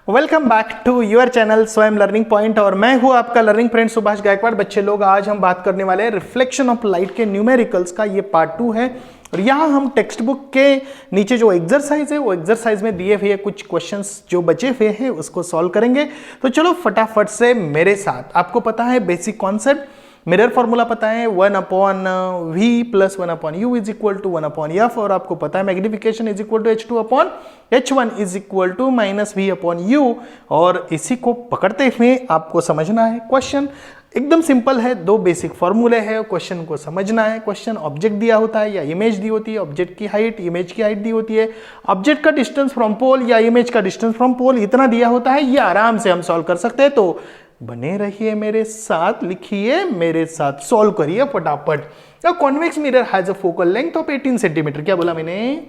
Welcome back to your channel Swayam learning point और मैं हूं आपका लर्निंग फ्रेंड सुभाष गायकवाड़। बच्चे लोग, आज हम बात करने वाले हैं रिफ्लेक्शन ऑफ लाइट के न्यूमेरिकल्स का। ये पार्ट 2 है और यहाँ हम टेक्स्ट बुक के नीचे जो एक्सरसाइज है वो एक्सरसाइज में दिए हुए कुछ क्वेश्चंस जो बचे हुए हैं उसको सॉल्व करेंगे। तो चलो फटाफट से मेरे साथ। आपको पता है बेसिक कॉन्सेप्ट, मिरर फॉर्मूला पता है 1/v plus 1/u is equal to 1/f, और आपको पता है magnification is equal to h2/h1 is equal to -v/u। और इसी को पकड़ते हुए आपको समझना है क्वेश्चन। एकदम सिंपल है, दो बेसिक फॉर्मूले हैं, क्वेश्चन को समझना है। क्वेश्चन ऑब्जेक्ट दिया होता है या इमेज दी होती है, ऑब्जेक्ट की हाइट इमेज की हाइट दी होती है, ऑब्जेक्ट का डिस्टेंस फ्रॉम पोल या इमेज का डिस्टेंस फ्रॉम पोल इतना दिया होता है। ये आराम से हम सॉल्व कर सकते हैं। तो बने रहिए मेरे साथ, लिखिए मेरे साथ, सॉल्व करिए फटाफट। A convex mirror has a focal length of 18 centimetre. क्या बोला मैंने?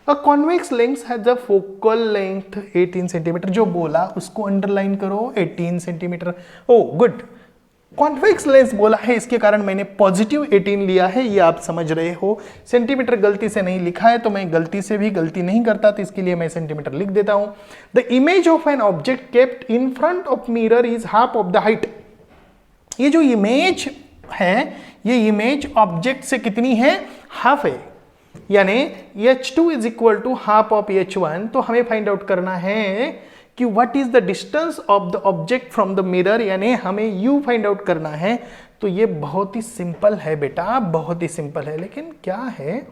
A convex lens has a focal length 18 centimetre. जो बोला उसको अंडरलाइन करो, 18 सेंटीमीटर। ओ गुड, कॉन्वेक्स लेंस बोला है, इसके कारण मैंने पॉजिटिव 18 लिया है, ये आप समझ रहे हो। सेंटीमीटर गलती से नहीं लिखा है, तो मैं गलती से भी गलती नहीं करता, तो इसके लिए मैं सेंटीमीटर लिख देता हूं। The image of an object kept in front of mirror is half of the height. ये जो इमेज है, ये इमेज ऑब्जेक्ट से कितनी है? हाफ है, यानी h2 is equal to half of h1। तो हमें फाइंड आउट करना है कि what is the distance of the object from the mirror, यानी हमें u फाइंड आउट करना है। तो ये बहुत ही सिंपल है बेटा, बहुत ही सिंपल है। लेकिन क्या है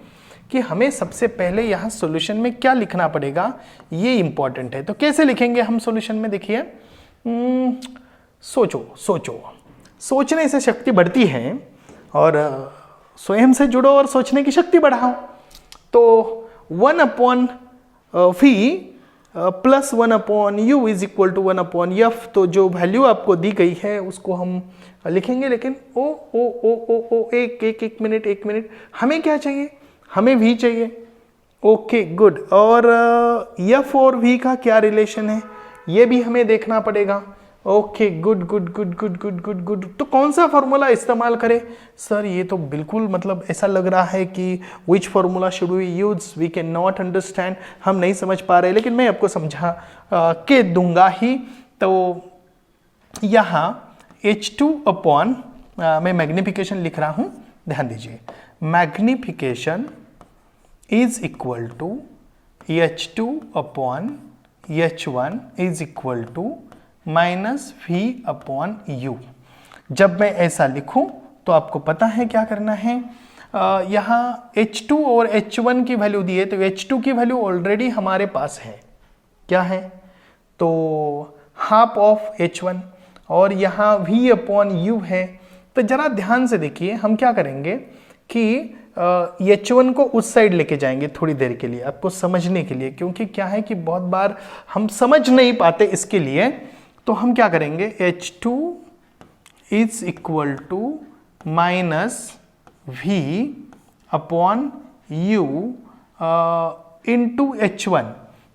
कि हमें सबसे पहले यहाँ सॉल्यूशन में क्या लिखना पड़ेगा, ये इंपॉर्टेंट है। तो कैसे लिखेंगे हम सॉल्यूशन में? देखिए, सोचो सोचो, सोचने से शक्ति बढ़ती है, और स्वयं से जुड़ो और सोचने की शक्ति बढ़ाओ। तो 1/v plus 1/u is equal to 1/f। तो जो वैल्यू आपको दी गई है उसको हम लिखेंगे। लेकिन एक मिनट, हमें क्या चाहिए? हमें v चाहिए। Okay good. और f और v का क्या रिलेशन है, ये भी हमें देखना पड़ेगा। Okay good good good good good good good. तो कौन सा फॉर्मूला इस्तेमाल करें? सर ये तो बिल्कुल मतलब ऐसा लग रहा है कि which formula should we use, we can not understand, हम नहीं समझ पा रहे, लेकिन मैं आपको समझा के दूंगा ही। तो यहाँ h2 मैं मैग्निफिकेशन लिख रहा हूँ, ध्यान दीजिए। Magnification is equal to h2/h1 is equal to -v/u। जब मैं ऐसा लिखूं तो आपको पता है क्या करना है। यहाँ h2 और h1 की वैल्यू दी है, तो h2 की वैल्यू ऑलरेडी हमारे पास है। क्या है? तो हाफ ऑफ h1, और यहाँ v/u है। तो जरा ध्यान से देखिए, हम क्या करेंगे कि h1 को उस साइड लेके जाएंगे थोड़ी देर के लिए, आपको समझने के लिए, क्योंकि क्या है कि बहुत बार हम समझ नहीं पाते। इसके लिए तो हम क्या करेंगे, h2 is equal to -v/u into h1।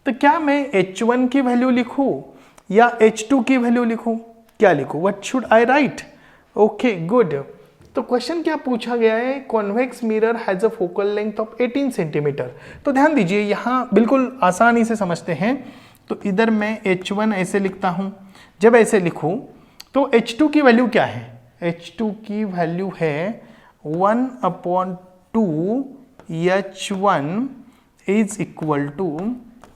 तो क्या मैं h1 की वैल्यू लिखूं या h2 की वैल्यू लिखूं? क्या लिखूं? What should I right? Okay good. तो क्वेश्चन क्या पूछा गया है? Convex mirror has a focal length of 18 centimetre. तो ध्यान दीजिए, यहाँ बिल्कुल आसानी से समझते हैं। तो इधर मैं h1 ऐसे लिखता हूं। जब ऐसे लिखूं तो h2 की वैल्यू क्या है? h2 की वैल्यू है 1/2h1 is equal to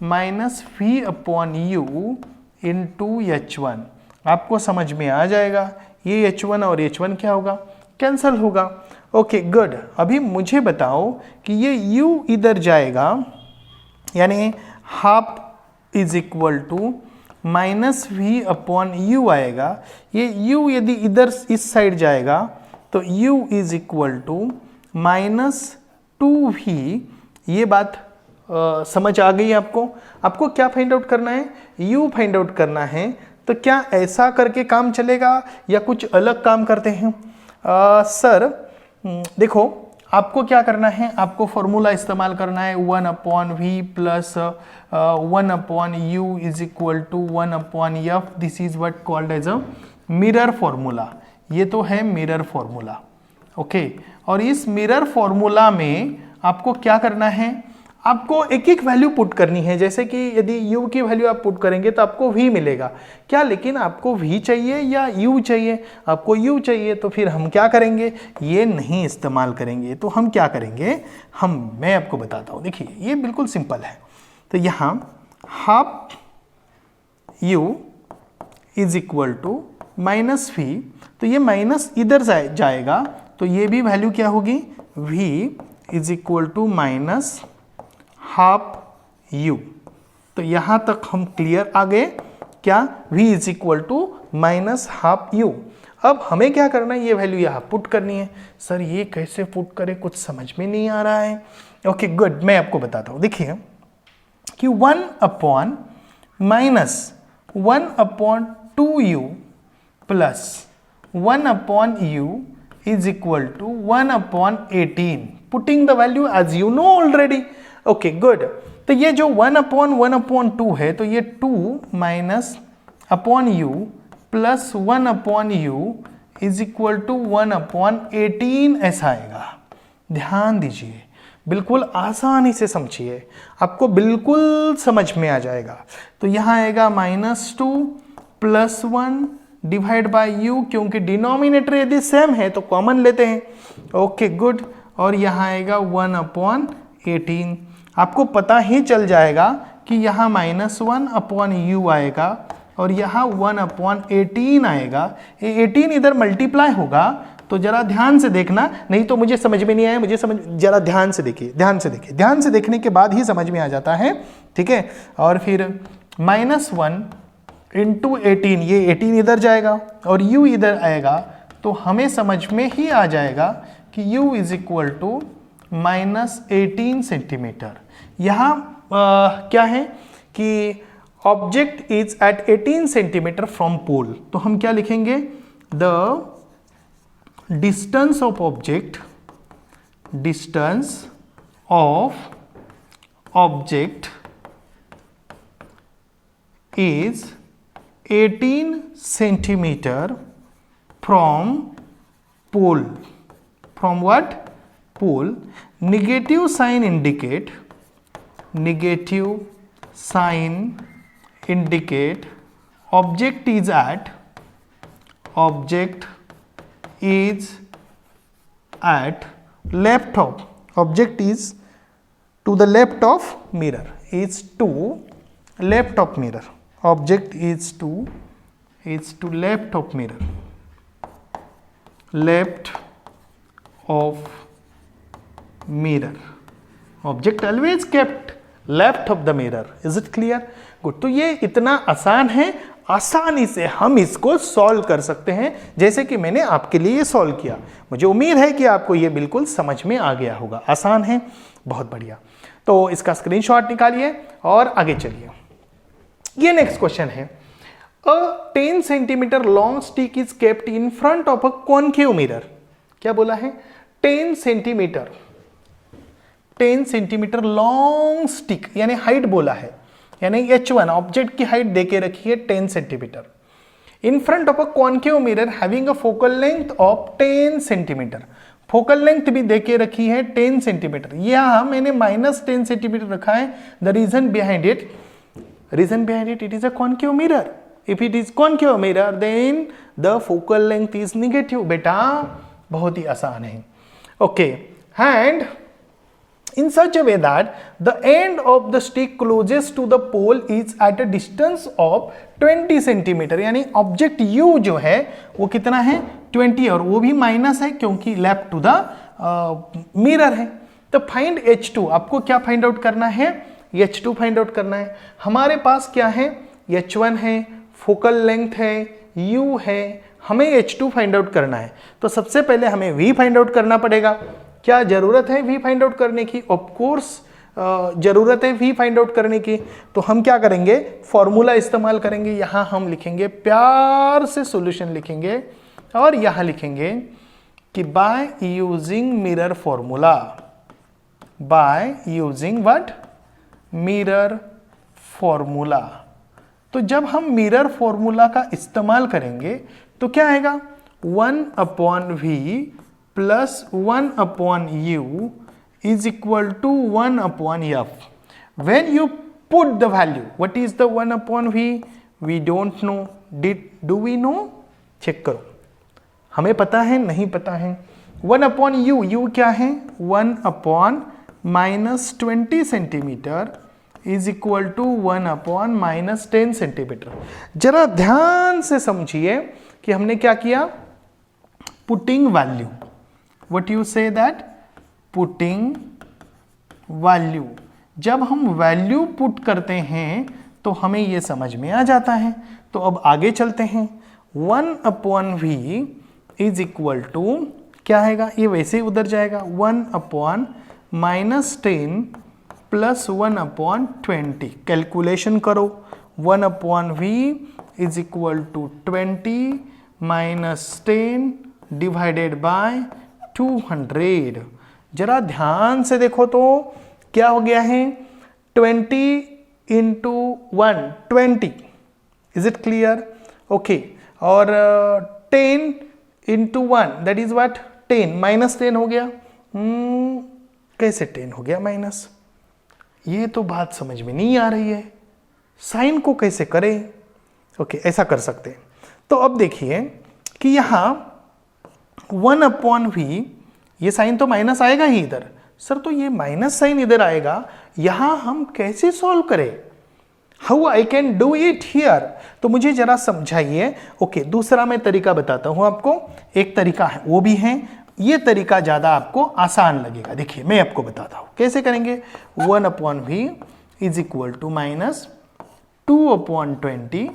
-v/u into h1। आपको समझ में आ जाएगा। ये h1 और h1 क्या होगा? कैंसल होगा। Okay good. अभी मुझे बताओ कि ये u इधर जाएगा, यानी half is equal to -v/u आएगा। ये u यदि इधर इस साइड जाएगा तो u is equal to -2v। ये बात समझ आ गई आपको? आपको क्या फाइंड आउट करना है? u फाइंड आउट करना है। तो क्या ऐसा करके काम चलेगा या कुछ अलग काम करते हैं? सर देखो, आपको क्या करना है, आपको फॉर्मूला इस्तेमाल करना है 1/v plus 1/u is equal to 1/f। This is what called as a mirror formula. ये तो है मिरर फॉर्मूला। ओके, और इस मिरर फॉर्मूला में आपको क्या करना है? आपको एक एक वैल्यू पुट करनी है। जैसे कि यदि u की वैल्यू आप पुट करेंगे तो आपको v मिलेगा क्या, लेकिन आपको v चाहिए या u चाहिए? आपको u चाहिए, तो फिर हम क्या करेंगे, ये नहीं इस्तेमाल करेंगे। तो हम क्या करेंगे, मैं आपको बताता हूँ। देखिए ये बिल्कुल सिंपल है। तो यहाँ half u is equal to minus v, तो ये माइनस इधर जाएगा, तो ये भी वैल्यू क्या होगी, v is equal to minus half u। तो यहां तक हम क्लियर आ गए क्या, v is equal to minus half u। अब हमें क्या करना है, ये वैल्यू यहां पुट करनी है। सर ये कैसे पुट करें, कुछ समझ में नहीं आ रहा है। ओके गुड, मैं आपको बताता हूं। देखिए कि 1 upon minus 1/2u plus 1/u is equal to 1/18, putting the value as you know already। Okay good, तो ये जो 1/1/2 है, तो ये 2 minus upon u plus 1/u is equal to 1/18 ऐसा आएगा। ध्यान दीजिए, बिल्कुल आसानी से समझिए, आपको बिल्कुल समझ में आ जाएगा। तो यहाँ आएगा -2 प्लस 1 डिवाइड बाय u, क्योंकि डिनोमिनेटर यदि सेम है तो कॉमन लेते हैं। ओके गुड, और यहाँ आएगा 1/18। आपको पता ही चल जाएगा कि यहाँ -1/u आएगा और यहाँ 1/18 आएगा। ये 18 इधर मल्टीप्लाई होगा, तो जरा ध्यान से देखना, नहीं तो मुझे समझ में नहीं आया। जरा ध्यान से देखिए, ध्यान से देखिए, ध्यान से देखने के बाद ही समझ में आ जाता है, ठीक है। और फिर -1 इंटू 18, ये 18 इधर जाएगा और u इधर आएगा, तो हमें समझ में ही आ जाएगा कि u is equal to -18 centimetre. यहाँ क्या है कि object is at 18 centimetre from pole, तो हम क्या लिखेंगे, the distance of object, distance of object is 18 centimetre from pole. From what, pole. Negative sign indicate, negative sign indicate object is at left of, object is to the left of mirror, is to left of mirror, object is to left of mirror, left of mirror, object always kept left of the mirror. Is it clear? Good. तो ये इतना आसान है, आसानी से हम इसको solve कर सकते हैं, जैसे कि मैंने आपके लिए सॉल्व किया। मुझे उम्मीद है कि आपको ये बिल्कुल समझ में आ गया होगा। आसान है, बहुत बढ़िया। तो इसका स्क्रीनशॉट निकालिए और आगे चलिए। ये नेक्स्ट क्वेश्चन है, अ 10 centimetre long stick is kept in front of a concave mirror. क्या बोला है? 10 सेंटीमीटर लॉन्ग स्टिक, यानी हाइट बोला है, यानी h1 ऑब्जेक्ट की हाइट देके रखी है 10 centimetre, in front of a concave mirror having a focal length of 10 centimetre. Focal length भी देके रखी है 10 सेंटीमीटर। यहां मैंने -10 सेंटीमीटर रखा है। The reason behind it, it is a concave mirror. If it is concave mirror then the focal length is negative. बेटा बहुत ही आसान है। Okay, and in such a way that the end of the stick closest to the pole is at a distance of 20 centimetre, यानी object U जो है वो कितना है 20, और वो भी माइनस है क्योंकि लेफ्ट टू द मिरर है। तो फाइंड H2, आपको क्या फाइंड आउट करना है? H2 फाइंड आउट करना है। हमारे पास क्या है? H1 है, फोकल लेंथ है, U है, हमें H2 फाइंड आउट करना है। तो सबसे पहले हमें V फाइंड आउट करना पड़ेगा। क्या जरूरत है V फाइंड आउट करने की? ऑफ कोर्स जरूरत है V फाइंड आउट करने की। तो हम क्या करेंगे? फॉर्मूला इस्तेमाल करेंगे। यहां हम लिखेंगे, प्यार से सॉल्यूशन लिखेंगे और यहां लिखेंगे कि by using mirror formula, by using what? Mirror formula. तो जब हम मिरर फॉर्मूला का इस्तेमाल करेंगे तो क्या आएगा? 1/V plus 1/u is equal to 1 upon f. When you put the value, what is the 1 upon v? We don't know. Do we know? Check करो, हमें पता है नहीं पता है. 1 अपॉन यू, यू क्या है? 1 upon minus 20 centimetre is equal to 1 upon minus 10 centimetre. जरा ध्यान से समझिए कि हमने क्या किया. Putting value. What you say that? Putting value. जब हम वैल्यू पुट करते हैं तो हमें यह समझ में आ जाता है. तो अब आगे चलते हैं. 1 upon v is equal to क्या आएगा? ये वैसे ही उधर जाएगा. 1 upon minus 10 plus 1 upon 20. Calculation करो. 1 upon v is equal to 20 minus 10 divided by 200. जरा ध्यान से देखो तो क्या हो गया है? 20 into 1 20. Is it clear? Okay. और 10 into 1 that is what? 10. Minus 10 हो गया. कैसे 10 हो गया माइनस? ये तो बात समझ में नहीं आ रही है. साइन को कैसे करें? ओके, ऐसा कर सकते हैं. तो अब देखिए कि यहां 1 अपॉन वी, ये साइन तो माइनस आएगा ही इधर. सर तो ये माइनस साइन इधर आएगा, यहां हम कैसे सॉल्व करें? How I can do it here? तो मुझे जरा समझाइए. ओके, दूसरा मैं तरीका बताता हूं आपको. एक तरीका है, वो भी है. ये तरीका ज्यादा आपको आसान लगेगा. देखिए मैं आपको बताता हूं कैसे करेंगे. 1 upon v is equal to minus 2 upon 20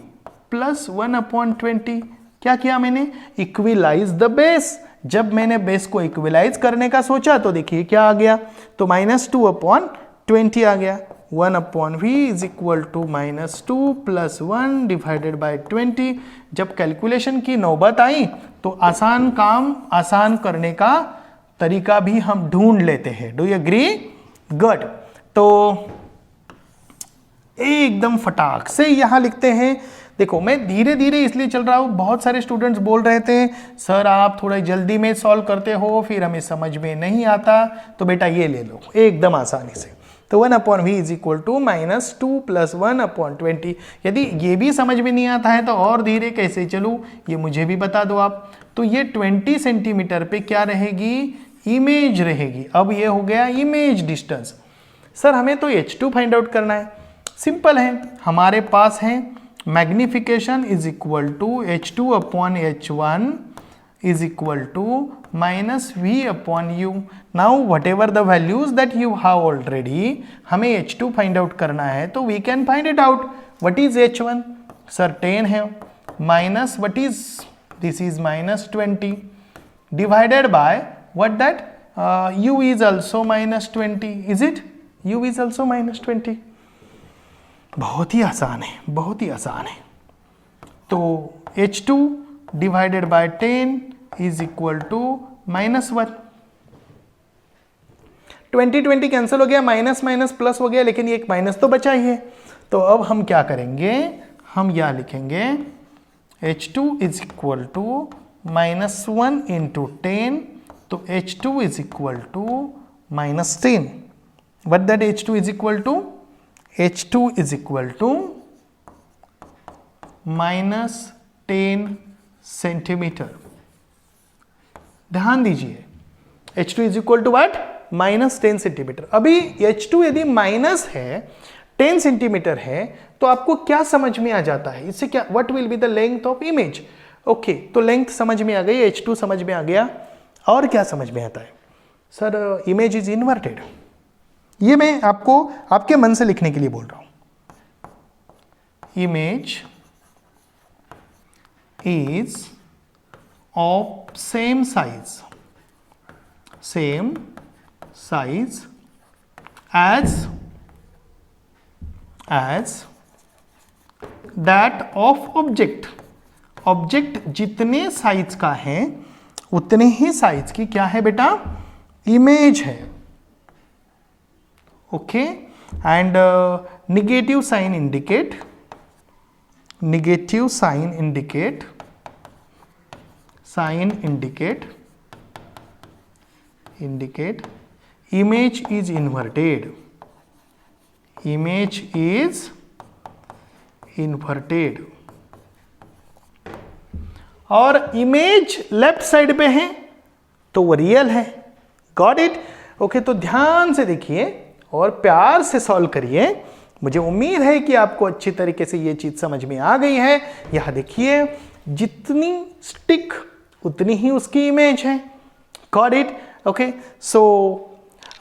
plus 1 upon 20. क्या किया मैंने? Equalize the base. जब मैंने बेस को इक्विलाइज करने का सोचा तो देखिए क्या आ गया. तो माइनस 2 अपॉन 20 आ गया. 1 upon v is equal to minus 2 plus 1 divided by 20. जब कैलकुलेशन की नौबत आई तो आसान काम आसान करने का तरीका भी हम ढूंढ लेते हैं. Do you agree? गुड. तो एकदम फटाक से यहां लिखते हैं. देखो मैं धीरे धीरे इसलिए चल रहा हूं, बहुत सारे स्टूडेंट्स बोल रहे थे सर आप थोड़ा जल्दी में सॉल्व करते हो, फिर हमें समझ में नहीं आता. तो बेटा ये ले लो एकदम आसानी से. तो 1 upon v is equal to minus 2 plus 1 upon 20. यदि ये भी समझ में नहीं आता है तो और धीरे कैसे चलूँ ये मुझे भी बता दो आप. तो ये 20 सेंटीमीटर पे क्या रहेगी? इमेज रहेगी. अब ये हो गया इमेज डिस्टेंस. सर हमें तो h2 फाइंड आउट करना है. सिंपल है, हमारे पास है magnification is equal to h2 upon h1 is equal to minus v upon u. Now whatever the values that you have already, हमें h2 find out करना है तो we can find it out. What is h1? Sir 10 है. Minus what is? This is minus 20 divided by what that? U is also minus 20. Is it? U is also minus 20. बहुत ही आसान है, बहुत ही आसान है. तो h2 divided by 10 is equal to minus 1. 20 cancel हो गया, माइनस माइनस प्लस हो गया, लेकिन ये एक माइनस तो बचा ही है. तो अब हम क्या करेंगे? हम यह लिखेंगे h2 is equal to minus 1 into 10. तो h2 is equal to minus 10. What that h2 is equal to? h2 is equal to minus 10 centimetre. ध्यान दीजिए h2 is equal to what? Minus 10 centimetre. अभी h2 यदि minus है 10 centimetre है तो आपको क्या समझ में आ जाता है? इससे क्या, what will be the length of image? Okay, तो लेंथ समझ में आ गई, h2 समझ में आ गया. और क्या समझ में आता है? Sir image is inverted. ये मैं आपको आपके मन से लिखने के लिए बोल रहा हूं. Image is of same size as that of object. Object जितने साइज का है उतने ही साइज की क्या है बेटा? इमेज है. Okay. And negative sign indicate image is inverted, image is inverted, और इमेज लेफ्ट साइड पे है तो वो रियल है। Got it? ओके, तो ध्यान से देखिए और प्यार से सॉल्व करिए। मुझे उम्मीद है कि आपको अच्छी तरीके से ये चीज समझ में आ गई है। यहां देखिए, जितनी स्टिक उतनी ही उसकी इमेज है। Got it? ओके, सो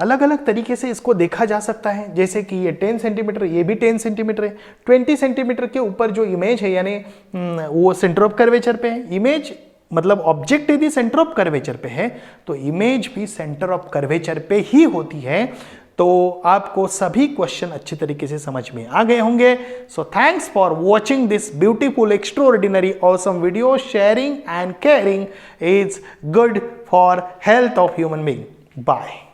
अलग अलग तरीके से इसको देखा जा सकता है, जैसे कि ये 10 सेंटीमीटर, ये भी 10 सेंटीमीटर है। 20 सेंटीमीटर के ऊपर जो इमेज है, यानी वो सेंटर ऑफ कर्वेचर पे है। इमेज मतलब ऑब्जेक्ट यदि सेंटर ऑफ कर्वेचर पे है तो इमेज भी सेंटर ऑफ कर्वेचर पे ही होती है। तो आपको सभी क्वेश्चन अच्छी तरीके से समझ में आ गए होंगे। So thanks for watching this beautiful extraordinary awesome video. Sharing and caring is good for health of human being. Bye.